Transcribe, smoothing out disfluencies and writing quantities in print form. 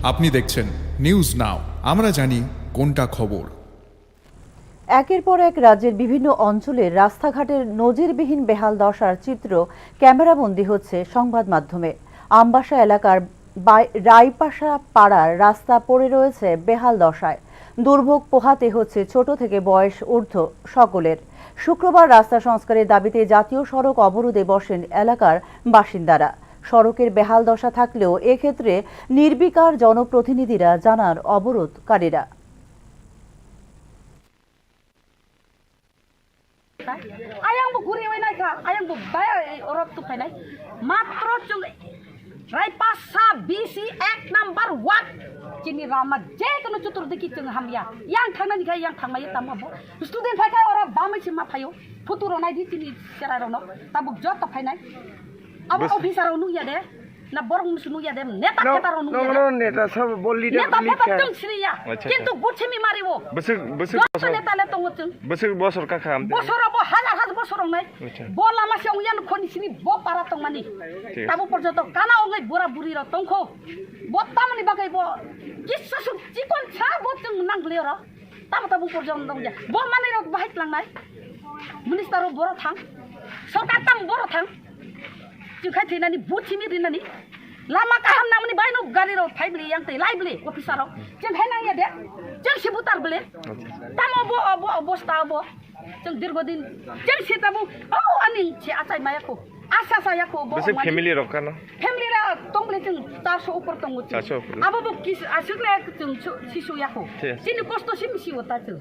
আপনি দেখছেন news now, আমরা জানি কোনটা খবর। একের পর এক রাজ্যের বিভিন্ন অঞ্চলের রাস্তাঘাটের নজিরবিহীন বেহাল দশার চিত্র ক্যামেরাবন্দি হচ্ছে সংবাদ মাধ্যমে। আমবাসা এলাকার রায়পাশা পাড়ার রাস্তা পড়ে রয়েছে বেহাল দশায়। দুর্ভোগ পোহাতে হচ্ছে ছোট থেকে বয়স ঊর্ধ্ব সকলের। শুক্রবার রাস্তা সংস্কারের দাবিতে জাতীয় সড়ক অবরোধে বসেন এলাকার বাসিন্দারা। সড়কের বেহাল দশা থাকলেও এক্ষেত্রে নির্বিকার জনপ্রতিনিধিরা জানান অবরোধকারীরা। Ayang guri wai nai ka, ayang bayar orang tu kai nai. Matro chung Raipasa BC Act number 1. Kini rama je kono cutur deki chung hamya. Yang thangna ni kai yang thangma ye tamma bo. Student phai kai ora bamai chima phayo. Futuro nai di tini chera rono. Tabuk jot ta phai nai. Abo officer onu ya de. Na borong musunu ya de neta keta ronu ya. No neta sab bol leader Neta neta chung sriya. Kintu guchimi mariwo. Besok Neta le tongo chung. besok bosor ka kham. Bosor bo হাজার বছর নাই বল আমার সঙ্গে ইয়ান খনি সিনি ব পারা তং মানি তাবু পর্যন্ত কানা ওই বুড়া বুড়ি র তংখো বত্তা মানি বাগাই ব কিসা সু চিকন ছা ব তং নাংলে র তাবু পর্যন্ত দং যা ব মানি র বাহাইত লাংনাই মিনিস্টার বড় থাং সরকার তাম বড় থাং চিখাই থিনানি বুচিমি দিনানি লামা কাহাম নামনি বাইনো গাড়ি র থাইবলি yang tei laibli officer ro jen henang ya de jen sibutar bele tamo bo অবস্থা bo जों दीर्घदिन जों सेताबो औ आनि से आचाय मायाखौ आसा सायाखौ besok family ro kana family ra तंगले जों 400 ऊपर तंगो 400 अब बो किस आसुले जों सिसु याखौ सिनि कष्ट सिमसि होता जों